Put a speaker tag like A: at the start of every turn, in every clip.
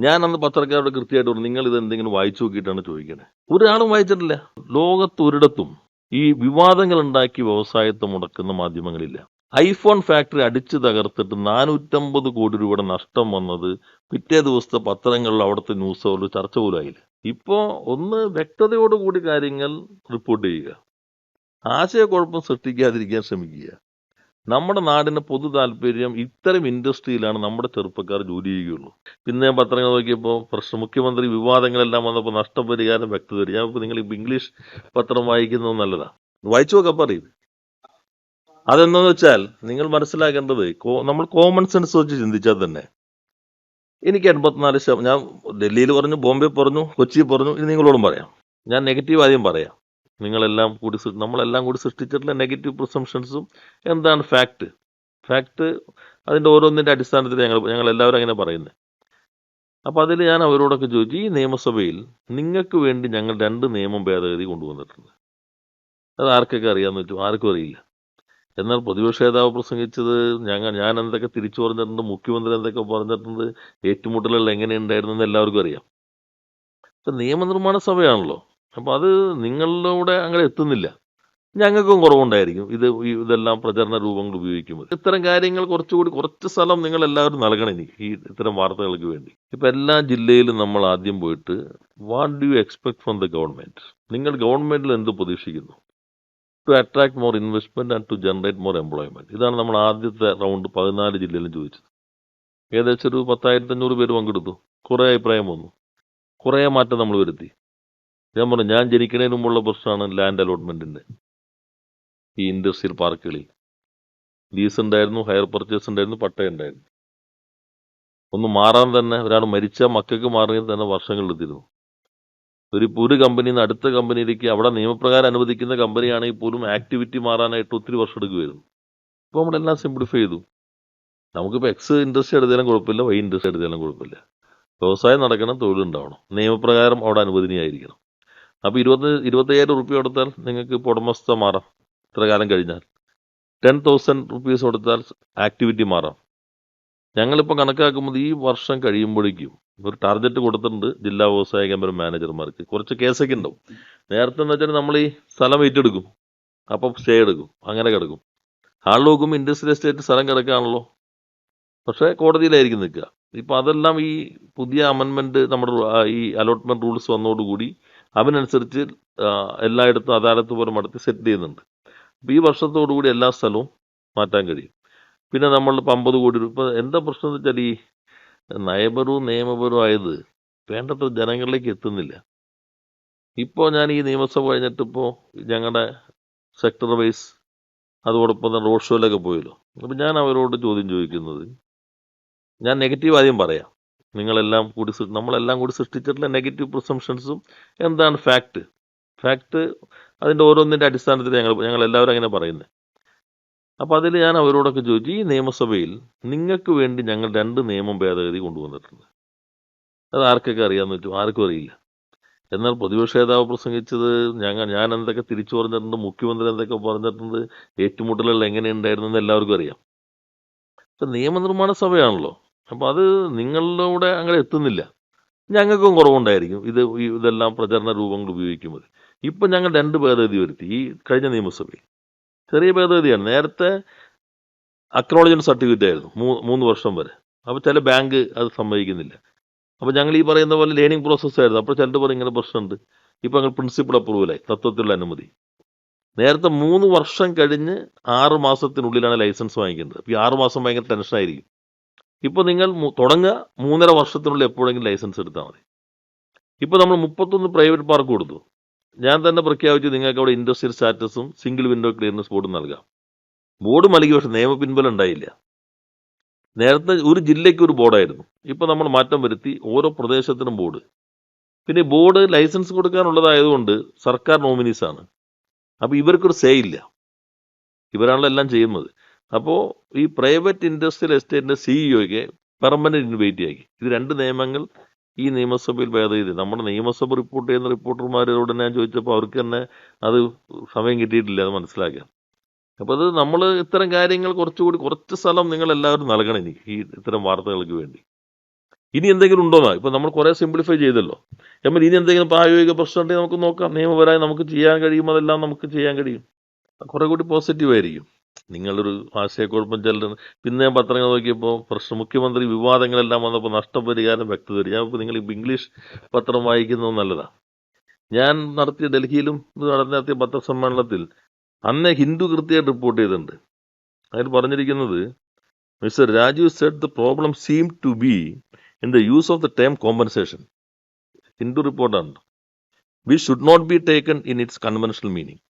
A: ഞാൻ അന്ന് പത്രക്കാരോട് കൃത്യമായിട്ട് പറഞ്ഞു, നിങ്ങൾ ഇത് എന്തെങ്കിലും വായിച്ചു നോക്കിയിട്ടാണ് ചോദിക്കണേ. ഒരാളും വായിച്ചിട്ടില്ല. ലോകത്തൊരിടത്തും ഈ വിവാദങ്ങൾ ഉണ്ടാക്കി വ്യവസായത്തെ മുടക്കുന്ന മാധ്യമങ്ങളില്ല. ഐഫോൺ ഫാക്ടറി അടിച്ചു തകർത്തിട്ട് 450 കോടി രൂപയുടെ നഷ്ടം വന്നത് പിറ്റേ ദിവസത്തെ പത്രങ്ങളിൽ അവിടുത്തെ ന്യൂസ് ഒരു ചർച്ച പോലും ആയില്ല. ഇപ്പോ ഒന്ന് വ്യക്തതയോടുകൂടി കാര്യങ്ങൾ റിപ്പോർട്ട് ചെയ്യുക, ആശയക്കുഴപ്പം സൃഷ്ടിക്കാതിരിക്കാൻ ശ്രമിക്കുക. നമ്മുടെ നാടിന് പൊതു താല്പര്യം ഇത്തരം ഇൻഡസ്ട്രിയിലാണ് നമ്മുടെ ചെറുപ്പക്കാർ ജോലി ചെയ്യുകയുള്ളൂ. പിന്നെ ഞാൻ പത്രങ്ങൾ നോക്കിയപ്പോൾ മുഖ്യമന്ത്രി വിവാദങ്ങളെല്ലാം വന്നപ്പോൾ നഷ്ടപരിഹാരം വ്യക്തത. ഞാൻ നിങ്ങൾ ഇംഗ്ലീഷ് പത്രം വായിക്കുന്നത് നല്ലതാ, വായിച്ചു നോക്കാൻ പറയും. അതെന്താന്ന് വെച്ചാൽ നിങ്ങൾ മനസ്സിലാക്കേണ്ടത്, നമ്മൾ കോമൺ സെൻസ് വെച്ച് ചിന്തിച്ചാൽ തന്നെ എനിക്ക് 84%, ഞാൻ ഡൽഹിയിൽ പറഞ്ഞു, ബോംബെ പറഞ്ഞു, കൊച്ചി പറഞ്ഞു, ഇനി നിങ്ങളോടും പറയാം. ഞാൻ നെഗറ്റീവ് ആദ്യം പറയാം. നമ്മളെല്ലാം കൂടി സൃഷ്ടിച്ചിട്ടുള്ള നെഗറ്റീവ് പ്രിസംഷൻസും എന്താണ് ഫാക്ട് അതിന്റെ ഓരോന്നിന്റെ അടിസ്ഥാനത്തിൽ ഞങ്ങൾ എല്ലാവരും അങ്ങനെ പറയുന്നത്. അപ്പൊ അതിൽ ഞാൻ അവരോടൊക്കെ ചോദിച്ചു, ഈ നിയമസഭയിൽ നിങ്ങൾക്ക് വേണ്ടി ഞങ്ങൾ 2 നിയമം ഭേദഗതി കൊണ്ടുവന്നിട്ടുണ്ട്. അത് ആർക്കൊക്കെ അറിയാന്ന് വെച്ചു, ആർക്കും അറിയില്ല. എന്നാൽ പ്രതിപക്ഷ നേതാവ് പ്രസംഗിച്ചത് ഞാൻ എന്തൊക്കെ തിരിച്ചു പറഞ്ഞിട്ടുണ്ട്, മുഖ്യമന്ത്രി എന്തൊക്കെ പറഞ്ഞിട്ടുണ്ട്, ഏറ്റുമുട്ടലുകൾ എങ്ങനെയുണ്ടായിരുന്നു എല്ലാവർക്കും അറിയാം. ഇപ്പൊ നിയമനിർമ്മാണ സഭയാണല്ലോ, അപ്പൊ അത് നിങ്ങളിലൂടെ അങ്ങനെ എത്തുന്നില്ല. ഞങ്ങൾക്കും കുറവുണ്ടായിരിക്കും ഇതെല്ലാം പ്രചരണ രൂപങ്ങൾ ഉപയോഗിക്കുമ്പോൾ. ഇത്തരം കാര്യങ്ങൾ കുറച്ച് സ്ഥലം നിങ്ങൾ എല്ലാവരും നൽകണം എനിക്ക് ഈ ഇത്തരം വാർത്തകൾക്ക് വേണ്ടി. ഇപ്പൊ എല്ലാ ജില്ലയിലും നമ്മൾ ആദ്യം പോയിട്ട് what do you expect from the government, നിങ്ങൾ ഗവൺമെന്റിൽ എന്ത് പ്രതീക്ഷിക്കുന്നു, to attract more investment and to generate more employment. ഇതാണ് നമ്മൾ ആദ്യത്തെ റൗണ്ട് 14 ജില്ലയിലും ചോദിച്ചത്. ഏകദേശം ഒരു 10,500 പേര് പങ്കെടുത്തു. കുറെ അഭിപ്രായം വന്നു, കുറെ മാറ്റം നമ്മൾ വരുത്തി. ഞാൻ പറഞ്ഞു, ഞാൻ ജനിക്കുന്നതിന് മുമ്പുള്ള പ്രശ്നമാണ് ലാൻഡ് അലോട്ട്മെന്റിന്റെ. ഈ ഇൻഡസ്ട്രിയൽ പാർക്കുകളിൽ ലീസ് ഉണ്ടായിരുന്നു, ഹയർ പർച്ചേസ് ഉണ്ടായിരുന്നു, പട്ടയം ഉണ്ടായിരുന്നു. ഒന്ന് മാറാൻ തന്നെ, ഒരാൾ മരിച്ച മക്കൾക്ക് മാറിയത് തന്നെ വർഷങ്ങളെടുത്തിരുന്നു. ഒരു കമ്പനിയിൽ നിന്ന് അടുത്ത കമ്പനിയിലേക്ക്, അവിടെ നിയമപ്രകാരം അനുവദിക്കുന്ന കമ്പനിയാണെങ്കിൽ പോലും ആക്ടിവിറ്റി മാറാനായിട്ട് ഒത്തിരി വർഷം എടുക്കുമായിരുന്നു. ഇപ്പോൾ നമ്മളെല്ലാം സിംപ്ലിഫൈ ചെയ്തു. നമുക്കിപ്പോൾ എക്സ് ഇൻഡസ്ട്രി എടുത്താലും കുഴപ്പമില്ല, വൈ ഇൻഡസ്ട്രി എടുത്താലും കുഴപ്പമില്ല. വ്യവസായം നടക്കണം, തൊഴിലുണ്ടാവണം, നിയമപ്രകാരം അവിടെ അനുവദനീയായിരിക്കണം. അപ്പോൾ 25,000 റുപ്യ കൊടുത്താൽ നിങ്ങൾക്ക് ഇപ്പോൾ ഉടമസ്ഥ മാറാം ഇത്ര കാലം കഴിഞ്ഞാൽ. 10,000 റുപ്പീസ് കൊടുത്താൽ ആക്ടിവിറ്റി മാറാം. ഞങ്ങളിപ്പോൾ കണക്കാക്കുമ്പോൾ ഈ വർഷം കഴിയുമ്പോഴേക്കും ഒരു ടാർഗറ്റ് കൊടുത്തിട്ടുണ്ട് ജില്ലാ വ്യവസായ കേന്ദ്ര മാനേജർമാർക്ക്. കുറച്ച് കേസൊക്കെ ഉണ്ടാവും. നേരത്തെ എന്ന് വെച്ചാൽ നമ്മൾ ഈ സ്ഥലം ഏറ്റെടുക്കും, അപ്പം സ്റ്റേ എടുക്കും, അങ്ങനെ കിടക്കും. ആൾ നോക്കുമ്പോൾ ഇൻഡസ്ട്രിയൽ എസ്റ്റേറ്റ് സ്ഥലം കിടക്കുകയാണല്ലോ, പക്ഷേ കോടതിയിലായിരിക്കും നിൽക്കുക. ഇപ്പം അതെല്ലാം ഈ പുതിയ അമെൻമെന്റ് നമ്മുടെ ഈ അലോട്ട്മെന്റ് റൂൾസ് വന്നതോടുകൂടി അതിനനുസരിച്ച് എല്ലായിടത്തും അദാലത്ത് പോലെ നടത്തി സെറ്റ് ചെയ്യുന്നുണ്ട്. അപ്പോൾ ഈ വർഷത്തോടുകൂടി എല്ലാ സ്ഥലവും മാറ്റാൻ കഴിയും. പിന്നെ നമ്മൾ 50 കോടി രൂപ, എന്താ പ്രശ്നം എന്ന് വെച്ചാൽ ഈ നയപരവും നിയമപരവും ആയത് വേണ്ടത്ര ജനങ്ങളിലേക്ക് എത്തുന്നില്ല. ഇപ്പോൾ ഞാൻ ഈ നിയമസഭ കഴിഞ്ഞിട്ടിപ്പോൾ ഞങ്ങളുടെ സെക്ടർ വൈസ് അതോടൊപ്പം തന്നെ റോഡ് ഷോയിലൊക്കെ പോയല്ലോ. അപ്പം ഞാൻ അവരോട് ചോദ്യം ചോദിക്കുന്നത്, ഞാൻ നെഗറ്റീവ് ആദ്യം പറയാം. നമ്മളെല്ലാം കൂടി സൃഷ്ടിച്ചിട്ടുള്ള നെഗറ്റീവ് പ്രിസംഷൻസും എന്താണ് ഫാക്ട് അതിന്റെ ഓരോന്നിന്റെ അടിസ്ഥാനത്തിൽ ഞങ്ങൾ എല്ലാവരും അങ്ങനെ പറയുന്നത്. അപ്പൊ അതിൽ ഞാൻ അവരോടൊക്കെ ചോദിച്ചു, ഈ നിയമസഭയിൽ നിങ്ങൾക്ക് വേണ്ടി ഞങ്ങൾ 2 നിയമം ഭേദഗതി കൊണ്ടുവന്നിട്ടുണ്ട്. അത് ആർക്കൊക്കെ അറിയാന്ന് വെച്ചു, ആർക്കും അറിയില്ല. എന്നാൽ പ്രതിപക്ഷ നേതാവ് പ്രസംഗിച്ചത് ഞാൻ എന്തൊക്കെ തിരിച്ചു പറഞ്ഞിട്ടുണ്ട്, മുഖ്യമന്ത്രി എന്തൊക്കെ പറഞ്ഞിട്ടുണ്ട്, ഏറ്റുമുട്ടലുകൾ എങ്ങനെയുണ്ടായിരുന്നു എല്ലാവർക്കും അറിയാം. ഇപ്പൊ നിയമനിർമ്മാണ സഭയാണല്ലോ, അപ്പൊ അത് നിങ്ങളിലൂടെ അങ്ങനെ എത്തുന്നില്ല. ഞങ്ങൾക്കും കുറവുണ്ടായിരിക്കും ഇതെല്ലാം പ്രചരണ രൂപങ്ങൾ ഉപയോഗിക്കുമ്പോൾ. ഇപ്പൊ ഞങ്ങൾ 2 ഭേദഗതി വരുത്തി ഈ കഴിഞ്ഞ നിയമസഭയിൽ. ചെറിയ ഭേദഗതിയാണ്. നേരത്തെ അക്നോളജ്മെന്റ് സർട്ടിഫിക്കറ്റ് ആയിരുന്നു 3 വർഷം വരെ. അപ്പോൾ ചില ബാങ്ക് അത് സമ്മതിക്കുന്നില്ല. അപ്പോൾ ഞങ്ങൾ ഈ പറയുന്ന പോലെ ലേണിംഗ് പ്രോസസ് ആയിരുന്നു. അപ്പോൾ ചിലർ പറയും ഇങ്ങനെ പ്രശ്നമുണ്ട്. ഇപ്പോൾ ഞങ്ങൾ പ്രിൻസിപ്പൾ അപ്രൂവലായി, തത്വത്തിലുള്ള അനുമതി. നേരത്തെ 3 വർഷം കഴിഞ്ഞ് 6 മാസത്തിനുള്ളിലാണ് ലൈസൻസ് വാങ്ങിക്കേണ്ടത്. അപ്പോൾ ഈ 6 മാസം ഭയങ്കര ടെൻഷനായിരിക്കും. ഇപ്പോൾ നിങ്ങൾ തുടങ്ങുക 3.5 വർഷത്തിനുള്ളിൽ എപ്പോഴെങ്കിലും ലൈസൻസ് എടുത്താൽ മതി. ഇപ്പോൾ നമ്മൾ 31 പ്രൈവറ്റ് പാർക്ക് കൊടുത്തു. ഞാൻ തന്നെ പ്രഖ്യാപിച്ചു, നിങ്ങൾക്ക് അവിടെ ഇൻഡസ്ട്രിയൽ സ്റ്റാറ്റസും സിംഗിൾ വിൻഡോ ക്ലിയറൻസ് ബോർഡും നൽകാം. ബോർഡ് നൽകി, പക്ഷെ നിയമ പിൻബലം ഉണ്ടായില്ല. നേരത്തെ ഒരു ജില്ലയ്ക്ക് ഒരു ബോർഡായിരുന്നു. ഇപ്പൊ നമ്മൾ മാറ്റം വരുത്തി, ഓരോ പ്രദേശത്തിനും ബോർഡ്. പിന്നെ ബോർഡ് ലൈസൻസ് കൊടുക്കാനുള്ളതായതുകൊണ്ട് സർക്കാർ നോമിനീസാണ്. അപ്പൊ ഇവർക്കൊരു സേ ഇല്ല, ഇവരാണല്ലോ എല്ലാം ചെയ്യുന്നത്. അപ്പോൾ ഈ പ്രൈവറ്റ് ഇൻഡസ്ട്രിയൽ എസ്റ്റേറ്റിന്റെ സിഇഒയ്ക്ക് പെർമനന്റ് ഇൻവൈറ്റ് ആക്കി. ഇത് 2 നിയമങ്ങൾ ഈ നിയമസഭയിൽ ഭേദഗതി. നമ്മുടെ നിയമസഭ റിപ്പോർട്ട് ചെയ്യുന്ന റിപ്പോർട്ടർമാരോട് ഞാൻ ചോദിച്ചപ്പോൾ അവർക്ക് തന്നെ അത് സമയം കിട്ടിയിട്ടില്ല അത് മനസ്സിലാക്കാൻ. അപ്പോൾ അത് നമ്മൾ ഇത്തരം കാര്യങ്ങൾ കുറച്ച് സ്ഥലം നിങ്ങൾ എല്ലാവരും നൽകണം എനിക്ക് ഈ ഇത്തരം വാർത്തകൾക്ക് വേണ്ടി. ഇനി എന്തെങ്കിലും ഉണ്ടോന്നാ? ഇപ്പൊ നമ്മൾ കുറെ സിംപ്ലിഫൈ ചെയ്തല്ലോ. എന്നാൽ ഇനി എന്തെങ്കിലും പ്രായോഗിക പ്രശ്നം ഉണ്ടെങ്കിൽ നമുക്ക് നോക്കാം. നിയമപരമായി നമുക്ക് ചെയ്യാൻ കഴിയും, അതെല്ലാം നമുക്ക് ചെയ്യാൻ കഴിയും. കുറെ കൂടി പോസിറ്റീവ് ആയിരിക്കും. നിങ്ങളൊരു ആശയക്കുഴപ്പം ചെല്ലുന്നത്. പിന്നെ ഞാൻ പത്രങ്ങൾ നോക്കിയപ്പോൾ മുഖ്യമന്ത്രി വിവാദങ്ങളെല്ലാം വന്നപ്പോൾ നഷ്ടപരിഹാരം വ്യക്തത തരും. ഞാൻ നിങ്ങൾ ഇംഗ്ലീഷ് പത്രം വായിക്കുന്നത് നല്ലതാണ്. ഞാൻ നടത്തിയ ഡൽഹിയിലും നടത്തിയ പത്രസമ്മേളനത്തിൽ അന്ന് ഹിന്ദു കൃത്യമായിട്ട് റിപ്പോർട്ട് ചെയ്തിട്ടുണ്ട്. അതിൽ പറഞ്ഞിരിക്കുന്നത്, mister Rajeev said the problem seem to be in the use of the term compensation. Hindu റിപ്പോർട്ടാണ്. We should not be taken in its conventional meaning.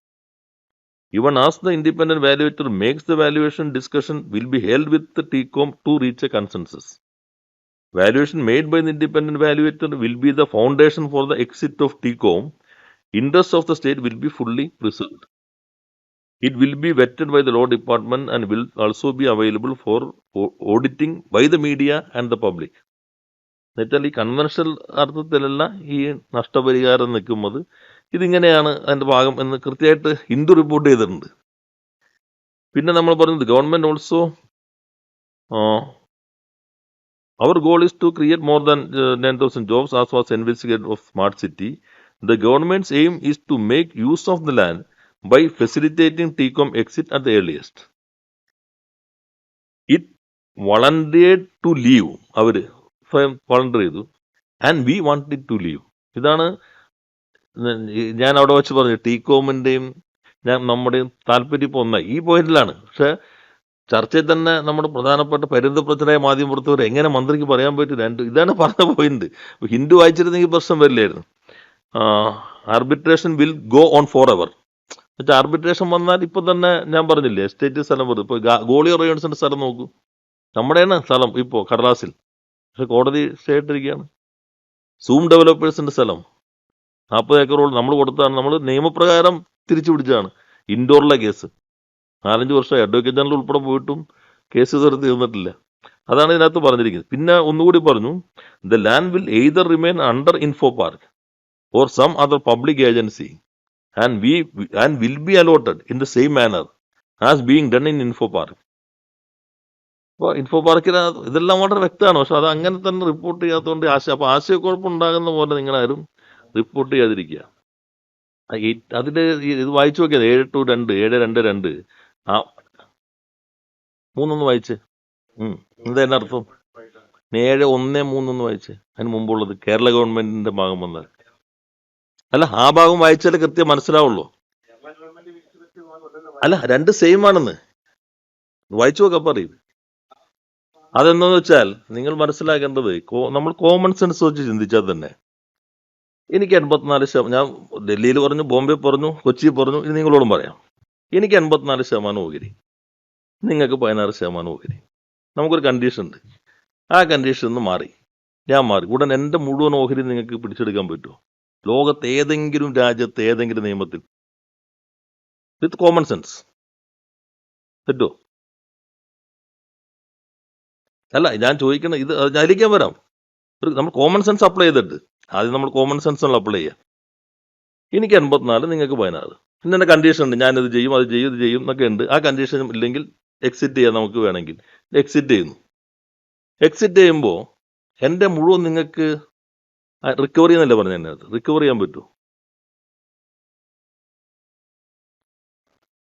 A: Even as the independent valuator makes the valuation, discussion will be held with the TCOM to reach a consensus. Valuation made by the independent valuator will be the foundation for the exit of TCOM. Interests of the state will be fully preserved. It will be vetted by the law department and will also be available for auditing by the media and the public. എന്നുവെച്ചാൽ ഈ conventional അർത്ഥത്തിലല്ല ഈ നഷ്ടപരിഹാരം നിൽക്കുന്നത്. ഇതിങ്ങനെയാണ് അതിന്റെ ഭാഗം എന്ന് കൃത്യമായിട്ട് ഹിന്ദു റിപ്പോർട്ട് ചെയ്തിട്ടുണ്ട്. പിന്നെ നമ്മൾ പറയുന്നത് government also our goal is to create more than 9,000 jobs as was envisaged of smart city. The government's aim is to make use of the land by facilitating TCOM exit at the earliest. It volunteered to leave. അവര് volunteer ചെയ്തു. And we want it to leave. ഇതാണ് ഞാൻ അവിടെ വെച്ച് പറഞ്ഞു. TCOMന്റെയും നമ്മുടെയും താല്പര്യം ഇപ്പോൾ ഒന്നായി ഈ പോയിന്റിലാണ്. പക്ഷെ ചർച്ചയിൽ തന്നെ നമ്മുടെ പ്രധാനപ്പെട്ട പരിന്തപ്രച്ചനായ മാധ്യമപ്രവർത്തകർ എങ്ങനെ മന്ത്രിക്ക് പറയാൻ പറ്റും? ഇതാണ് പറഞ്ഞ പോയിന്റ്. ഹിന്ദു വായിച്ചിരുന്നെങ്കിൽ പ്രശ്നം വരില്ലായിരുന്നു. Arbitration will go on forever. എന്നുവെച്ചാൽ ആർബിട്രേഷൻ വന്നാൽ ഇപ്പൊ തന്നെ ഞാൻ പറഞ്ഞില്ലേ, എസ്റ്റേറ്റ് സ്ഥലം വരും. ഇപ്പൊ ഗോളിയർ റയോൺസിന്റെ സ്ഥലം നോക്കൂ, നമ്മുടെയാണ് സ്ഥലം ഇപ്പോ കടലാസിൽ, പക്ഷെ കോടതി സ്റ്റേ ഇട്ടിരിക്കുകയാണ്. സൂം ഡെവലപ്പേഴ്സിന്റെ സ്ഥലം 40 ഏക്കറോളം നമ്മൾ കൊടുത്താണ്. നമ്മൾ നിയമപ്രകാരം തിരിച്ചു പിടിച്ചതാണ്. ഇൻഡോറിലെ കേസ് 4-5 വർഷമായി. അഡ്വക്കേറ്റ് ജനറൽ ഉൾപ്പെടെ പോയിട്ടും കേസ് ഇതുവരെ തീർന്നിട്ടില്ല. അതാണ് ഇതിനകത്ത് പറഞ്ഞിരിക്കുന്നത്. പിന്നെ ഒന്നുകൂടി പറഞ്ഞു, the land will either remain under info park or some other public agency and will be allotted in the same manner as being done in info park. അപ്പോൾ ഇൻഫോ പാർക്കിന് ഇതെല്ലാം വളരെ വ്യക്തമാണ്. പക്ഷെ അത് അങ്ങനെ തന്നെ റിപ്പോർട്ട് ചെയ്യാത്തതുകൊണ്ട് അപ്പൊ ആശയക്കുഴപ്പം ഉണ്ടാകുന്ന പോലെ നിങ്ങളാരും റിപ്പോർട്ട് ചെയ്യാതിരിക്കുക. അതിന്റെ ഇത് വായിച്ചു നോക്കിയത് 7-2-2 ആ 3 വായിച്ച് എന്താ എന്നെ അർത്ഥം? 7-1-3 വായിച്ച്. അതിന് മുമ്പുള്ളത് കേരള ഗവൺമെന്റിന്റെ ഭാഗം വന്നാൽ അല്ല, ആ ഭാഗം വായിച്ചാലേ കൃത്യം മനസ്സിലാവുള്ളൂ. അല്ല, 2 സെയിം ആണെന്ന് വായിച്ചു നോക്കാൻ പറയും. അതെന്താന്ന് വെച്ചാൽ നിങ്ങൾ മനസ്സിലാക്കേണ്ടത്, നമ്മൾ കോമൺ സെൻസ് വെച്ച് ചിന്തിച്ചാൽ തന്നെ എനിക്ക് 84%, ഞാൻ ഡൽഹിയിൽ പറഞ്ഞു, ബോംബെ പറഞ്ഞു, കൊച്ചി പറഞ്ഞു, ഇനി നിങ്ങളോടും പറയാം. എനിക്ക് 84% ഓഹരി, നിങ്ങൾക്ക് 16% ഓഹരി. നമുക്കൊരു കണ്ടീഷൻ ഉണ്ട്. ആ കണ്ടീഷൻ ഒന്ന് മാറി, ഞാൻ മാറി, ഉടൻ എൻ്റെ മുഴുവൻ ഓഹരി നിങ്ങൾക്ക് പിടിച്ചെടുക്കാൻ പറ്റുമോ? ലോകത്ത് ഏതെങ്കിലും രാജ്യത്ത് ഏതെങ്കിലും നിയമത്തിൽ വിത്ത് കോമൺ സെൻസ് പറ്റുമോ? അല്ല, ഞാൻ ചോദിക്കണം, ഇത് അതിലേക്കാൻ വരാം. നമ്മൾ കോമൺ സെൻസ് അപ്ലൈ ചെയ്തിട്ട് ആദ്യം നമ്മൾ കോമൺ സെൻസ് അപ്ലൈ ചെയ്യാം. എനിക്ക് 84, നിങ്ങൾക്ക് 16. ഇന്നെ കണ്ടീഷൻ ഉണ്ട്, ഞാനിത് ചെയ്യും, അത് ചെയ്യും, ഇത് ചെയ്യും എന്നൊക്കെ ഉണ്ട്. ആ കണ്ടീഷൻ ഇല്ലെങ്കിൽ എക്സിറ്റ് ചെയ്യാം. നമുക്ക് വേണമെങ്കിൽ എക്സിറ്റ് ചെയ്യുന്നു. എക്സിറ്റ് ചെയ്യുമ്പോൾ എൻ്റെ മുഴുവൻ നിങ്ങൾക്ക് റിക്കവർ ചെയ്യുന്നല്ലേ പറഞ്ഞ, എന്നെ അത് റിക്കവർ ചെയ്യാൻ പറ്റുമോ?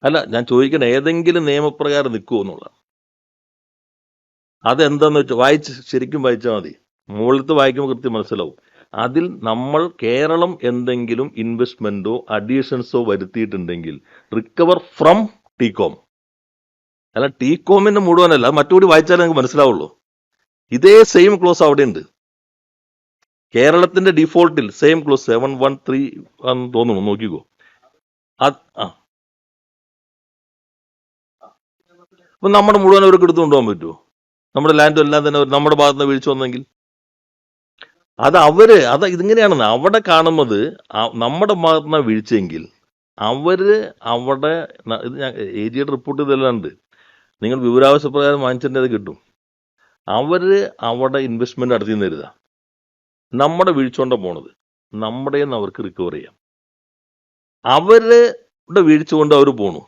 A: അല്ല, ഞാൻ ചോദിക്കണ ഏതെങ്കിലും നിയമപ്രകാരം നിൽക്കുമോ എന്നുള്ളതാണ്. അതെന്താന്ന് വെച്ചാൽ ശരിക്കും വായിച്ചാൽ മതി. മുകളിലത്ത് വായിക്കുമ്പോൾ കൃത്യം മനസ്സിലാവും. അതിൽ നമ്മൾ കേരളം എന്തെങ്കിലും ഇൻവെസ്റ്റ്മെന്റോ അഡീഷൻസോ വരുത്തിയിട്ടുണ്ടെങ്കിൽ റിക്കവർ ഫ്രം TCOM. അല്ല, TCOMന്റെ മുഴുവനല്ല, മറ്റുകൂടി വായിച്ചാലേ നിങ്ങൾക്ക് മനസ്സിലാവുള്ളൂ. ഇതേ സെയിം ക്ലോസ് അവിടെ ഉണ്ട്. കേരളത്തിന്റെ ഡിഫോൾട്ടിൽ സെയിം ക്ലോസ് 713 ആണെന്ന് തോന്നുന്നു, നോക്കിക്കോ. അപ്പൊ നമ്മുടെ മുഴുവൻ അവർക്ക് എടുത്തു കൊണ്ടുപോകാൻ പറ്റുമോ? നമ്മുടെ ലാൻഡും എല്ലാം തന്നെ നമ്മുടെ ഭാഗത്ത് നിന്ന് വീഴ്ച വന്നെങ്കിൽ അത് ഇതിങ്ങനെയാണെന്ന് അവിടെ കാണുന്നത്. നമ്മുടെ ഭാഗത്ത് നിന്നാണ് വീഴ്ചയെങ്കിൽ അവിടെ ഇത് AGയുടെ റിപ്പോർട്ട് ചെയ്തെല്ലാം ഉണ്ട്. നിങ്ങൾ വിവരാവകാശപ്രകാരം വാങ്ങിച്ചതിൻ്റെ അത് കിട്ടും. അവിടെ ഇൻവെസ്റ്റ്മെന്റ് നടത്തി തരുക. നമ്മുടെ വീഴ്ച കൊണ്ടാ പോണത്. നമ്മുടെ അവർക്ക് റിക്കവർ ചെയ്യാം. അവരുടെ വീഴ്ച കൊണ്ട് അവർ പോണു.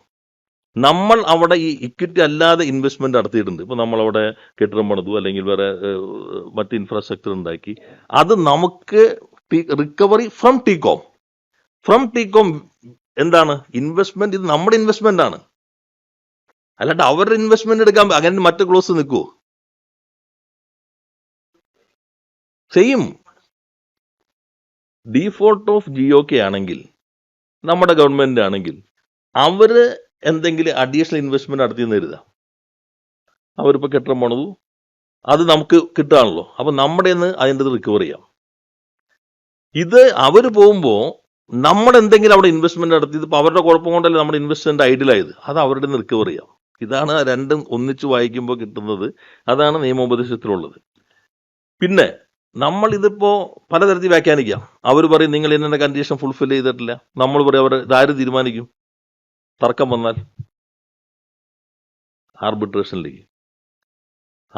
A: നമ്മൾ അവിടെ ഈ ഇക്വിറ്റി അല്ലാതെ ഇൻവെസ്റ്റ്മെന്റ് നടത്തിയിട്ടുണ്ട്. ഇപ്പൊ നമ്മളവിടെ കെട്ടിടം പണിതു, അല്ലെങ്കിൽ വേറെ മറ്റ് ഇൻഫ്രാസ്ട്രക്ചർ ഉണ്ടാക്കി. അത് നമുക്ക് റിക്കവറി ഫ്രം ടീകോം എന്താണ് ഇൻവെസ്റ്റ്മെന്റ്? ഇത് നമ്മുടെ ഇൻവെസ്റ്റ്മെന്റ് ആണ്, അല്ലാണ്ട് അവരുടെ ഇൻവെസ്റ്റ്മെന്റ് എടുക്കാൻ അങ്ങനെ മറ്റു ക്ലോസ് നിൽക്കുവോ? സെയിം ഡീഫോൾട്ട് ഓഫ് ജിയോക്കെ ആണെങ്കിൽ, നമ്മുടെ ഗവൺമെന്റ് ആണെങ്കിൽ, അവര് എന്തെങ്കിലും അഡീഷണൽ ഇൻവെസ്റ്റ്മെന്റ് നടത്തിയെന്ന് കരുതുക. അവരിപ്പോ കെട്ടിടം പണിതു, അത് നമുക്ക് കിട്ടുകയാണല്ലോ. അപ്പൊ നമ്മുടെ അതിൻ്റെ റിക്കവർ ചെയ്യാം. ഇത് അവര് പോകുമ്പോ നമ്മൾ എന്തെങ്കിലും അവിടെ ഇൻവെസ്റ്റ്മെന്റ് നടത്തിയത്, ഇപ്പൊ അവരുടെ കുഴപ്പം കൊണ്ടല്ലേ നമ്മുടെ ഇൻവെസ്റ്റ്മെന്റ് ഐഡിയലായത്, അത് അവരുടെ നിന്ന് റിക്കവർ ചെയ്യാം. ഇതാണ് രണ്ടും ഒന്നിച്ച് വായിക്കുമ്പോൾ കിട്ടുന്നത്. അതാണ് നിയമോപദേശത്തിലുള്ളത്. പിന്നെ നമ്മൾ ഇതിപ്പോ പലതരത്തിൽ വ്യാഖ്യാനിക്കാം. അവർ പറയും നിങ്ങൾ ഇന്ന കണ്ടീഷൻ ഫുൾഫിൽ ചെയ്തിട്ടില്ല. നമ്മൾ പറയും അവർ ഇതാര് തീരുമാനിക്കും? തർക്കം വന്നാൽ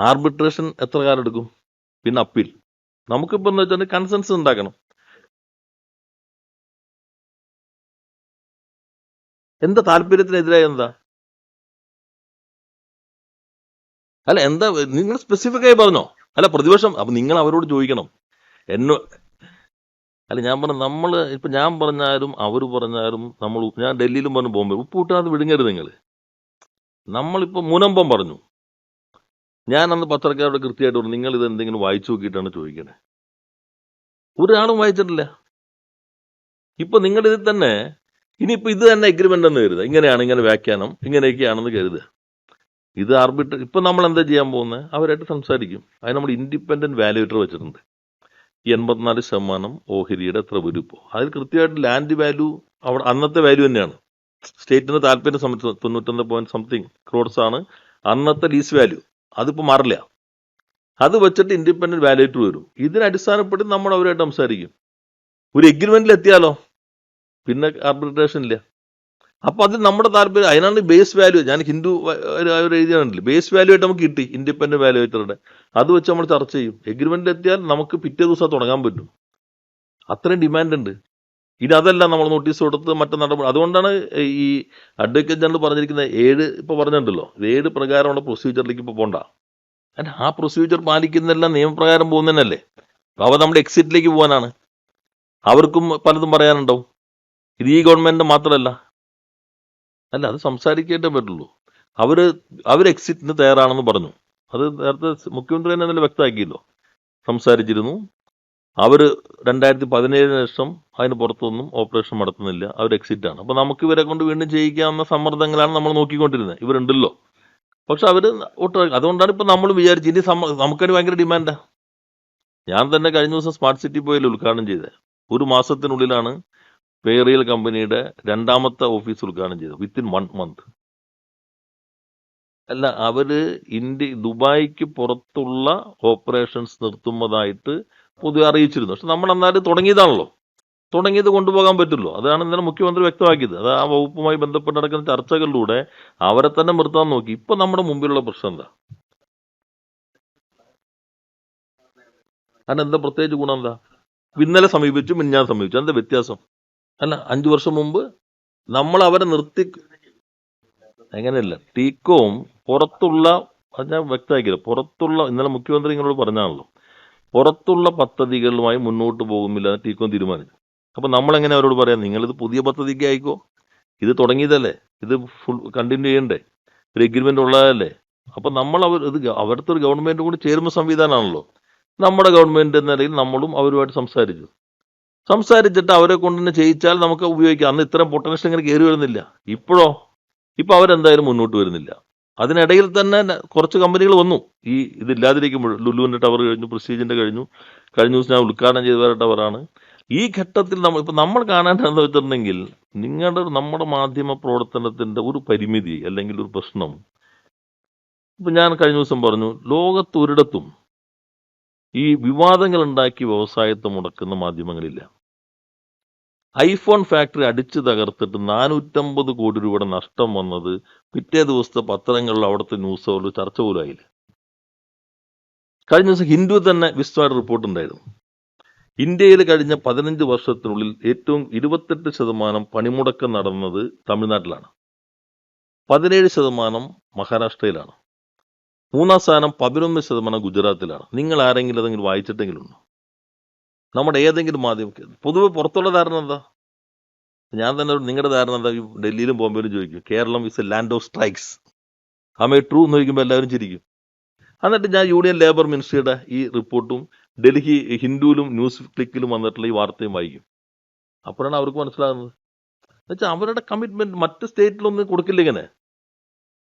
A: ആർബിട്രേഷൻ എത്ര കാലം എടുക്കും? പിന്നെ അപ്പീൽ. നമുക്കിപ്പോ എന്ന് വെച്ചാൽ കൺസെൻസസ് ഉണ്ടാക്കണം. എന്താ താല്പര്യത്തിനെതിരായ എന്താ? അല്ല എന്താ നിങ്ങൾ സ്പെസിഫിക് ആയി പറഞ്ഞോ? അല്ല പ്രതിപക്ഷം, അപ്പൊ നിങ്ങൾ അവരോട് ചോദിക്കണം. അല്ല ഞാൻ പറഞ്ഞു, നമ്മള് ഇപ്പൊ ഞാൻ പറഞ്ഞാലും അവർ പറഞ്ഞാലും ഞാൻ ഡൽഹിയിലും പറഞ്ഞു ബോംബെ ഉപ്പ് കൂട്ടാതെ വിഴുങ്ങരുത് നിങ്ങൾ. നമ്മളിപ്പോ മുനമ്പം പറഞ്ഞു. ഞാൻ അന്ന് പത്രക്കാരോട് കൃത്യമായിട്ട് പറഞ്ഞു, നിങ്ങൾ ഇത് എന്തെങ്കിലും വായിച്ചു നോക്കിയിട്ടാണ് ചോദിക്കണേ. ഒരാളും വായിച്ചിട്ടില്ല. ഇപ്പൊ നിങ്ങളുടെ ഇതിൽ തന്നെ ഇനിയിപ്പോ ഇത് തന്നെ എഗ്രിമെന്റ് എന്ന് കരുതുക, ഇങ്ങനെയാണ്, ഇങ്ങനെ വ്യാഖ്യാനം ഇങ്ങനെയൊക്കെയാണെന്ന് കരുതുക. ഇത് ഇപ്പൊ നമ്മൾ എന്താ ചെയ്യാൻ പോകുന്നത്? അവരായിട്ട് സംസാരിക്കും. അതിന് നമ്മൾ ഇൻഡിപെൻഡന്റ് വാല്യുവേറ്റർ വെച്ചിട്ടുണ്ട്. 84% ഓഹരിയുടെ എത്ര വരും ഇപ്പോൾ. അതിൽ കൃത്യമായിട്ട് ലാൻഡ് വാല്യൂ അവിടെ അന്നത്തെ വാല്യൂ തന്നെയാണ്. സ്റ്റേറ്റിന് താല്പര്യം 91 crores ആണ് അന്നത്തെ ലീസ് വാല്യൂ. അതിപ്പോ മാറില്ല. അത് വെച്ചിട്ട് ഇൻഡിപെൻഡന്റ് വാല്യുവേറ്റർ വരും. ഇതിനെ അടിസ്ഥാനപ്പെടുത്തി നമ്മൾ അവരായിട്ട് സംസാരിക്കും. ഒരു എഗ്രിമെന്റിൽ എത്തിയാലോ പിന്നെ ആർബിട്രേഷൻ ഇല്ല. അപ്പൊ അത് നമ്മുടെ താല്പര്യം. അതിനാണ് ബേസ് വാല്യൂ. ഞാൻ ഹിന്ദു എഴുതിയാണല്ലോ, ബേസ് വാല്യൂ ആയിട്ട് നമുക്ക് കിട്ടി ഇൻഡിപെൻഡന്റ് വാല്യുവേറ്ററുടെ. അത് വെച്ച് നമ്മൾ ചർച്ച ചെയ്യും. എഗ്രിമെന്റിൽ എത്തിയാൽ നമുക്ക് പിറ്റേ ദിവസം തുടങ്ങാൻ പറ്റും. അത്രയും ഡിമാൻഡ് ഉണ്ട്. ഇനി അതല്ല, നമ്മൾ നോട്ടീസ് കൊടുത്ത് മറ്റു നടപടി. അതുകൊണ്ടാണ് ഈ അഡ്വക്കേറ്റ് ജനറൽ പറഞ്ഞിരിക്കുന്നത് 7 ഇപ്പൊ പറഞ്ഞിട്ടുണ്ടല്ലോ, 7 പ്രകാരമുള്ള പ്രൊസീജിയറിലേക്ക് ഇപ്പൊ പോണ്ട. ആ പ്രൊസീജിയർ പാലിക്കുന്നെല്ലാം നിയമപ്രകാരം പോകുന്നതന്നെയല്ലേ. അവ നമ്മുടെ എക്സിറ്റിലേക്ക് പോകാനാണ്. അവർക്കും പലതും പറയാനുണ്ടാവും. ഇത് ഈ ഗവൺമെന്റ് മാത്രമല്ല. അല്ല, അത് സംസാരിക്കേണ്ടേ പറ്റുള്ളൂ. അവർ എക്സിറ്റിന് തയ്യാറാണെന്ന് പറഞ്ഞു. അത് നേരത്തെ മുഖ്യമന്ത്രി തന്നെ അതിൽ വ്യക്തമാക്കിയല്ലോ, സംസാരിച്ചിരുന്നു. അവർ 2017 ശേഷം അതിന് പുറത്തൊന്നും ഓപ്പറേഷൻ നടത്തുന്നില്ല, അവർ എക്സിറ്റ് ആണ്. അപ്പൊ നമുക്ക് ഇവരെ കൊണ്ട് വീണ്ടും ചെയ്യിക്കാവുന്ന സമ്മർദ്ദങ്ങളാണ് നമ്മൾ നോക്കിക്കൊണ്ടിരുന്നത്. ഇവരുണ്ടല്ലോ, പക്ഷെ അവര് അതുകൊണ്ടാണ് ഇപ്പൊ നമ്മൾ വിചാരിച്ചു ഇനി നമുക്കൊരു ഭയങ്കര ഡിമാൻഡാ. ഞാൻ തന്നെ കഴിഞ്ഞ ദിവസം സ്മാർട്ട് സിറ്റി പോയാലും ഉദ്ഘാടനം ചെയ്തത്. 1 മാസത്തിനുള്ളിലാണ് പേറിയൽ കമ്പനിയുടെ 2ാമത്തെ ഓഫീസ് ഉദ്ഘാടനം ചെയ്തത്, വിത്തിൻ 1 month. അല്ല, അവര് ദുബായിക്ക് പുറത്തുള്ള ഓപ്പറേഷൻസ് നിർത്തുന്നതായിട്ട് പൊതുവെ അറിയിച്ചിരുന്നു. പക്ഷെ നമ്മൾ എന്നാലും തുടങ്ങിയത് കൊണ്ടുപോകാൻ പറ്റുമല്ലോ. അതാണ് ഇന്നലെ മുഖ്യമന്ത്രി വ്യക്തമാക്കിയത്. അത് ആ വകുപ്പുമായി ബന്ധപ്പെട്ട് നടക്കുന്ന ചർച്ചകളിലൂടെ അവരെ തന്നെ നിർത്താൻ നോക്കി. ഇപ്പൊ നമ്മുടെ മുമ്പിലുള്ള പ്രശ്നം എന്താ? അതിനെന്താ പ്രത്യേകിച്ച് ഗുണം എന്താ? ഇന്നലെ സമീപിച്ചു, മിഞ്ഞാൻ സമീപിച്ചു, എന്താ വ്യത്യാസം? അല്ല, 5 വർഷം മുമ്പ് നമ്മൾ അവരെ നിർത്തി. അങ്ങനെയല്ല, ടീകോം പുറത്തുള്ള, അത് ഞാൻ വ്യക്തമാക്കിയത്, പുറത്തുള്ള, ഇന്നലെ മുഖ്യമന്ത്രി നിങ്ങളോട് പറഞ്ഞാണല്ലോ, പുറത്തുള്ള പദ്ധതികളുമായി മുന്നോട്ട് പോകുന്നില്ല ടീകോം തീരുമാനിച്ചു. അപ്പൊ നമ്മൾ എങ്ങനെ അവരോട് പറയാം, നിങ്ങളിത് പുതിയ പദ്ധതിക്ക് ആയിക്കോ, ഇത് തുടങ്ങിയതല്ലേ, ഇത് ഫുൾ കണ്ടിന്യൂ ചെയ്യണ്ടേ, ഒരു എഗ്രിമെന്റ് ഉള്ളതല്ലേ. അപ്പൊ നമ്മൾ അവിടുത്തെ ഒരു ഗവൺമെന്റ് കൂടി ചേരുന്ന സംവിധാനമാണല്ലോ. നമ്മുടെ ഗവൺമെന്റ് എന്ന നിലയിൽ നമ്മളും അവരുമായിട്ട് സംസാരിച്ചിട്ട് അവരെ കൊണ്ട് തന്നെ ചെയ്യിച്ചാൽ നമുക്ക് ഉപയോഗിക്കാം. അന്ന് ഇത്രയും പൊട്ടൻഷ്യൽ ഇങ്ങനെ കയറി വരുന്നില്ല. ഇപ്പൊ അവരെന്തായാലും മുന്നോട്ട് വരുന്നില്ല. അതിനിടയിൽ തന്നെ കുറച്ച് കമ്പനികൾ വന്നു. ഇതില്ലാതിരിക്കുമ്പോൾ ലുലുവിന്റെ ടവർ കഴിഞ്ഞു, പ്രസ്റ്റീജിന്റെ കഴിഞ്ഞ ദിവസം ഞാൻ ഉദ്ഘാടനം ചെയ്ത വേറെ ടവറാണ്. ഈ ഘട്ടത്തിൽ നമ്മൾ കാണേണ്ടതെന്ന് വെച്ചിട്ടുണ്ടെങ്കിൽ, നമ്മുടെ മാധ്യമ പ്രവർത്തനത്തിന്റെ ഒരു പരിമിതി അല്ലെങ്കിൽ ഒരു പ്രശ്നം. ഇപ്പൊ ഞാൻ കഴിഞ്ഞ ദിവസം പറഞ്ഞു, ലോകത്തൊരിടത്തും ഈ വിവാദങ്ങൾ ഉണ്ടാക്കി വ്യവസായത്തെ മുടക്കുന്ന മാധ്യമങ്ങളില്ല. ഐഫോൺ ഫാക്ടറി അടിച്ചു തകർത്തിട്ട് 450 കോടി രൂപയുടെ നഷ്ടം വന്നത് പിറ്റേ ദിവസത്തെ പത്രങ്ങളിൽ അവിടുത്തെ ന്യൂസുകളിൽ ചർച്ച പോലും ആയില്ല. കഴിഞ്ഞ ദിവസം ഹിന്ദു തന്നെ വിസ്തൃത റിപ്പോർട്ട് ഉണ്ടായിരുന്നു. ഇന്ത്യയിൽ കഴിഞ്ഞ 15 വർഷത്തിനുള്ളിൽ ഏറ്റവും 28% പണിമുടക്കം നടന്നത് തമിഴ്നാട്ടിലാണ്. 17% മഹാരാഷ്ട്രയിലാണ്. 3-ാം സ്ഥാനം 11% ഗുജറാത്തിലാണ്. നിങ്ങൾ ആരെങ്കിലും അതെങ്കിലും വായിച്ചിട്ടെങ്കിലും ഉണ്ടോ? നമ്മുടെ ഏതെങ്കിലും മാധ്യമം പൊതുവെ പുറത്തുള്ള ധാരണ എന്താ? ഞാൻ തന്നെ നിങ്ങളുടെ ധാരണ എന്താ? ഡൽഹിയിലും ബോംബെയിലും ചോദിക്കും, Keralam is a land of strikes. ആമേ ട്രൂ എന്ന് ചോദിക്കുമ്പോൾ എല്ലാവരും ചിരിക്കും. എന്നിട്ട് ഞാൻ യൂണിയൻ ലേബർ മിനിസ്ട്രിയുടെ ഈ റിപ്പോർട്ടും ഡൽഹി ഹിന്ദുവിലും ന്യൂസ് ക്ലിക്കിലും വന്നിട്ടുള്ള ഈ വാർത്തയും വായിക്കും. അപ്പോഴാണ് അവർക്ക് മനസ്സിലാകുന്നത്. എന്നുവെച്ചാൽ അവരുടെ കമ്മിറ്റ്മെന്റ് മറ്റ് സ്റ്റേറ്റിലൊന്നും കൊടുക്കില്ല. ഇങ്ങനെ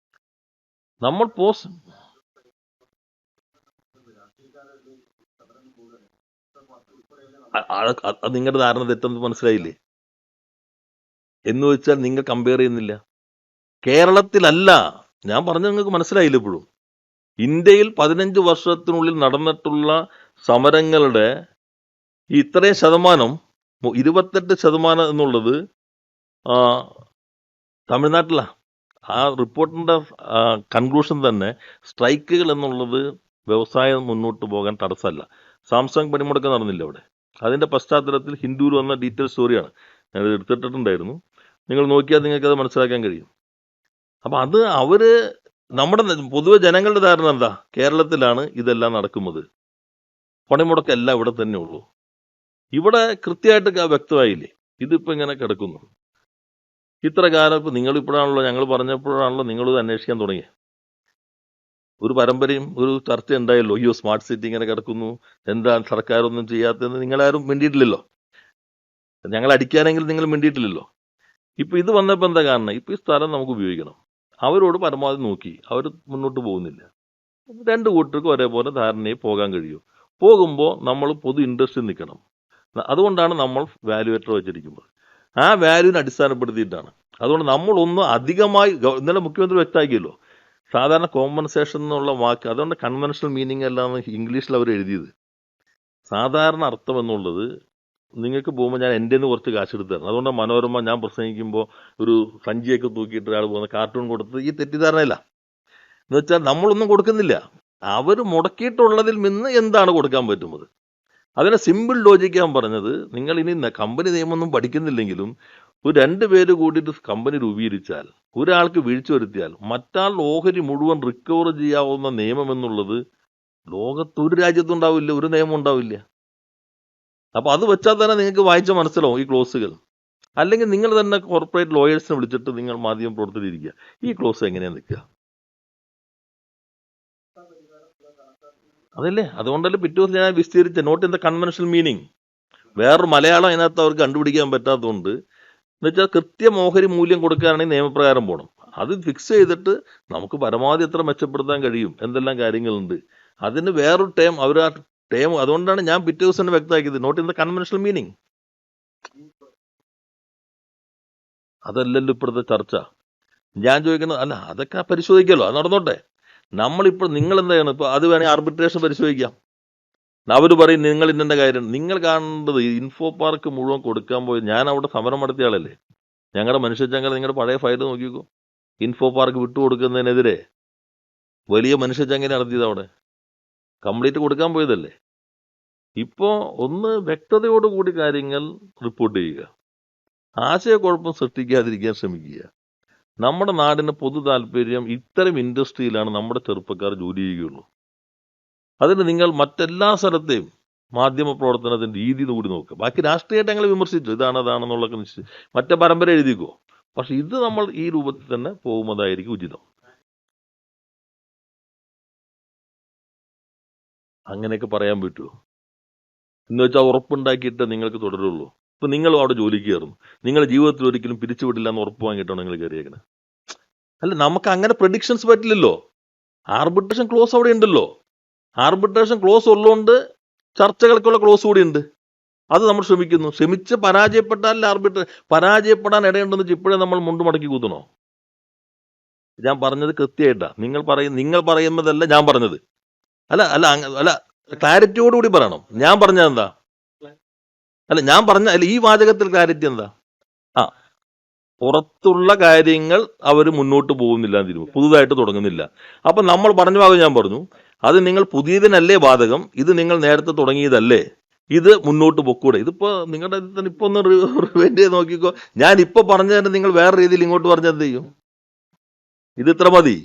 A: നമ്മൾ നിങ്ങളുടെ ധാരണ തെറ്റെന്ന് മനസ്സിലായില്ലേ? എന്ന് വെച്ചാൽ നിങ്ങൾ കമ്പയർ ചെയ്യുന്നില്ല. കേരളത്തിലല്ല, ഞാൻ പറഞ്ഞത് നിങ്ങൾക്ക് മനസ്സിലായില്ല ഇപ്പോഴും. ഇന്ത്യയിൽ 15 വർഷത്തിനുള്ളിൽ നടന്നിട്ടുള്ള സമരങ്ങളുടെ ഇത്രയും ശതമാനം 28% എന്നുള്ളത് തമിഴ്നാട്ടിലാണ്. ആ റിപ്പോർട്ടിന്റെ കൺക്ലൂഷൻ തന്നെ സ്ട്രൈക്കുകൾ എന്നുള്ളത് വ്യവസായം മുന്നോട്ട് പോകാൻ തടസ്സമല്ല. സാംസങ് പണിമുടക്കം നടന്നില്ല അവിടെ. അതിന്റെ പശ്ചാത്തലത്തിൽ ഹിന്ദുവിൽ വന്ന ഡീറ്റെയിൽ സ്റ്റോറിയാണ്, ഞാനത് എടുത്തിട്ടുണ്ടായിരുന്നു. നിങ്ങൾ നോക്കിയാൽ നിങ്ങൾക്ക് അത് മനസ്സിലാക്കാൻ കഴിയും. അപ്പൊ അത് അവര് നമ്മുടെ പൊതുവെ ജനങ്ങളുടെ ധാരണ എന്താ? കേരളത്തിലാണ് ഇതെല്ലാം നടക്കുന്നത്, പണിമുടക്കം എല്ലാം ഇവിടെ തന്നെ ഉള്ളൂ. ഇവിടെ കൃത്യമായിട്ട് വ്യക്തമായില്ലേ ഇതിപ്പോ ഇങ്ങനെ കിടക്കുന്നു. ഇത്ര കാലം ഇപ്പൊ നിങ്ങൾ ഇപ്പോഴാണല്ലോ, ഞങ്ങൾ പറഞ്ഞപ്പോഴാണല്ലോ നിങ്ങളിത് അന്വേഷിക്കാൻ തുടങ്ങി. ഒരു പരമ്പരയും ഒരു ചർച്ച ഉണ്ടായല്ലോ, അയ്യോ സ്മാർട്ട് സിറ്റി ഇങ്ങനെ കിടക്കുന്നു, എന്താ സർക്കാർ ഒന്നും ചെയ്യാത്തതെന്ന് നിങ്ങളാരും മിണ്ടിയിട്ടില്ലല്ലോ. ഞങ്ങൾ അടിക്കാനെങ്കിൽ നിങ്ങൾ മിണ്ടിയിട്ടില്ലല്ലോ. ഇപ്പൊ ഇത് വന്നപ്പോ എന്താ കാരണം? ഇപ്പൊ ഈ സ്ഥലം നമുക്ക് ഉപയോഗിക്കണം. അവരോട് പരമാവധി നോക്കി, അവർ മുന്നോട്ട് പോകുന്നില്ല. രണ്ടു കൂട്ടർക്കും ഒരേപോലെ ധാരണയെ പോകാൻ കഴിയൂ. പോകുമ്പോൾ നമ്മൾ പൊതു ഇൻട്രസ്റ്റിൽ നിൽക്കണം. അതുകൊണ്ടാണ് നമ്മൾ വാല്യുവേറ്റർ വെച്ചിരിക്കുന്നത്. ആ വാല്യൂവിനെ അടിസ്ഥാനപ്പെടുത്തിയിട്ടാണ്. അതുകൊണ്ട് നമ്മളൊന്നും അധികമായി ഇന്നലെ മുഖ്യമന്ത്രി വ്യക്തമാക്കിയല്ലോ, സാധാരണ കോമ്പൻസേഷൻ എന്നുള്ള വാക്ക്, അതുകൊണ്ട് കൺവെൻഷണൽ മീനിങ് അല്ലാന്ന് ഇംഗ്ലീഷിൽ അവർ എഴുതിയത്. സാധാരണ അർത്ഥം എന്നുള്ളത് നിങ്ങൾക്ക് പോകുമ്പോൾ ഞാൻ എൻ്റെ നിന്ന് കുറച്ച് കാശെടുത്ത് തരണം. അതുകൊണ്ട് മനോരമ ഞാൻ പ്രസംഗിക്കുമ്പോൾ ഒരു സഞ്ചിയൊക്കെ തൂക്കിയിട്ട് ഒരാൾ പോകുന്ന കാർട്ടൂൺ കൊടുത്തത് ഈ തെറ്റിദ്ധാരണയില്ല. എന്ന് വെച്ചാൽ നമ്മളൊന്നും കൊടുക്കുന്നില്ല, അവർ മുടക്കിയിട്ടുള്ളതിൽ നിന്ന് എന്താണ് കൊടുക്കാൻ പറ്റുന്നത്. അതിനെ സിമ്പിൾ ലോജിക്കാൻ പറഞ്ഞത്, നിങ്ങൾ ഇനി കമ്പനി നിയമമൊന്നും പഠിക്കുന്നില്ലെങ്കിലും ഒരു 2 പേര് കൂടിയിട്ട് കമ്പനി രൂപീകരിച്ചാൽ, ഒരാൾക്ക് വീഴ്ച വരുത്തിയാൽ മറ്റാൾ ഓഹരി മുഴുവൻ റിക്കവർ ചെയ്യാവുന്ന നിയമം എന്നുള്ളത് ലോകത്തൊരു രാജ്യത്തും ഉണ്ടാവില്ല, ഒരു നിയമം ഉണ്ടാവില്ല. അപ്പൊ അത് വെച്ചാൽ തന്നെ നിങ്ങൾക്ക് വായിച്ച മനസ്സിലാവും ഈ ക്ലോസുകൾ. അല്ലെങ്കിൽ നിങ്ങൾ തന്നെ കോർപ്പറേറ്റ് ലോയേഴ്സിനെ വിളിച്ചിട്ട് നിങ്ങൾ മാധ്യമ പ്രവർത്തകരിക്കുക, ഈ ക്ലോസ് എങ്ങനെയാ നിൽക്കുക? അതല്ലേ, അതുകൊണ്ടല്ലേ പിറ്റേ ദിവസം ഞാൻ വിസ്തീരിച്ച note in the conventional meaning. വേറൊരു മലയാളം അതിനകത്ത് അവർക്ക് കണ്ടുപിടിക്കാൻ പറ്റാത്തതുകൊണ്ട്, എന്നുവെച്ചാൽ കൃത്യം ഓഹരി മൂല്യം കൊടുക്കാനാണെങ്കിൽ നിയമപ്രകാരം പോകണം. അത് ഫിക്സ് ചെയ്തിട്ട് നമുക്ക് പരമാവധി എത്ര മെച്ചപ്പെടുത്താൻ കഴിയും, എന്തെല്ലാം കാര്യങ്ങളുണ്ട്, അതിന് വേറൊരു ടേം അവർ ആ ടേം. അതുകൊണ്ടാണ് ഞാൻ പിറ്റേ ദിവസം തന്നെ വ്യക്തമാക്കിയത് not in the conventional meaning. അതല്ലല്ലോ ഇപ്പോഴത്തെ ചർച്ച. ഞാൻ ചോദിക്കുന്നത്, അല്ല അതൊക്കെ പരിശോധിക്കാമല്ലോ, അത് നടന്നോട്ടെ. നമ്മളിപ്പോൾ നിങ്ങൾ എന്താണ് ഇപ്പൊ അത് വേണമെങ്കിൽ ആർബിട്രേഷൻ പരിശോധിക്കാം. അവർ പറയും നിങ്ങൾ ഇന്നെ കാര്യം. നിങ്ങൾ കാണേണ്ടത് ഇൻഫോ പാർക്ക് മുഴുവൻ കൊടുക്കാൻ പോയി. ഞാൻ അവിടെ സമരം നടത്തിയ ആളല്ലേ. ഞങ്ങളുടെ മനുഷ്യച്ചങ്ങല നിങ്ങളുടെ പഴയ ഫയൽ നോക്കിക്കോ. ഇൻഫോ പാർക്ക് വിട്ടുകൊടുക്കുന്നതിനെതിരെ വലിയ മനുഷ്യച്ചങ്ങല നടത്തിയത് അവിടെ കംപ്ലീറ്റ് കൊടുക്കാൻ പോയതല്ലേ. ഇപ്പോ ഒന്ന് വ്യക്തതയോടുകൂടി കാര്യങ്ങൾ റിപ്പോർട്ട് ചെയ്യുക, ആശയക്കുഴപ്പം സൃഷ്ടിക്കാതിരിക്കാൻ ശ്രമിക്കുക. നമ്മുടെ നാടിന് പൊതു താല്പര്യം ഇത്തരം ഇൻഡസ്ട്രിയിലാണ് നമ്മുടെ ചെറുപ്പക്കാർ ജോലി ചെയ്യുകയുള്ളൂ. അതിന് നിങ്ങൾ മറ്റെല്ലാ സ്ഥലത്തെയും മാധ്യമ പ്രവർത്തനത്തിന്റെ രീതി കൂടി നോക്കുക. ബാക്കി രാഷ്ട്രീയമായിട്ട് ഞങ്ങൾ വിമർശിച്ചു, ഇതാണ് അതാണെന്നുള്ളതൊക്കെ നിശ്ചയിച്ചു, മറ്റേ പരമ്പര എഴുതിക്കോ. പക്ഷെ ഇത് നമ്മൾ ഈ രൂപത്തിൽ തന്നെ പോകുന്നതായിരിക്കും ഉചിതം. അങ്ങനെയൊക്കെ പറയാൻ പറ്റുമോ? എന്ന് വെച്ചാൽ ഉറപ്പുണ്ടാക്കിയിട്ട് നിങ്ങൾക്ക് തുടരുള്ളൂ. ഇപ്പൊ നിങ്ങൾ അവിടെ ജോലിക്ക് കയറുന്നു, നിങ്ങളുടെ ജീവിതത്തിൽ ഒരിക്കലും പിരിച്ചുവിടില്ല എന്ന് ഉറപ്പ് വാങ്ങിയിട്ടാണ് നിങ്ങൾ കയറിയേക്കണേ. അല്ല, നമുക്ക് അങ്ങനെ പ്രഡിക്ഷൻസ് പറ്റില്ലല്ലോ. ആർബിട്രേഷൻ ക്ലോസ് അവിടെ ഉണ്ടല്ലോ. ആർബിട്രേഷൻ ക്ലോസ് ഉള്ളതുകൊണ്ട് ചർച്ചകൾക്കുള്ള ക്ലോസ് കൂടി ഉണ്ട്. അത് നമ്മൾ ശ്രമിച്ച് പരാജയപ്പെട്ടാൽ പരാജയപ്പെടാൻ ഇടയുണ്ടെന്ന് വെച്ചാൽ ഇപ്പോഴേ നമ്മൾ മുണ്ട് മടക്കി കൂത്തണോ? ഞാൻ പറഞ്ഞത് കൃത്യമായിട്ടാ. നിങ്ങൾ പറയുന്നതല്ല ഞാൻ പറഞ്ഞത്. അല്ല അല്ല അല്ല ക്ലാരിറ്റിയോടുകൂടി പറയണം. ഞാൻ പറഞ്ഞത് എന്താ? അല്ല ഈ വാചകത്തിൽ ക്ലാരിറ്റി എന്താ? പുറത്തുള്ള കാര്യങ്ങൾ അവർ മുന്നോട്ട് പോകുന്നില്ല, പുതുതായിട്ട് തുടങ്ങുന്നില്ല. അപ്പൊ നമ്മൾ പറഞ്ഞ ഭാഗം ഞാൻ പറഞ്ഞു, അത് നിങ്ങൾ പുതിയതിനല്ലേ ബാധകം, ഇത് നിങ്ങൾ നേരത്തെ തുടങ്ങിയതല്ലേ, ഇത് മുന്നോട്ട് പൊക്കൂടെ. ഇതിപ്പോ നിങ്ങളുടെ ഇപ്പൊ ഒന്ന് റിവൈൻഡ് ചെയ്ത് നോക്കിക്കോ. ഞാൻ ഇപ്പൊ പറഞ്ഞതിന് നിങ്ങൾ വേറെ രീതിയിൽ ഇങ്ങോട്ട് പറഞ്ഞത് എന്ത് ചെയ്യും? ഇത് ഇത്ര മതി.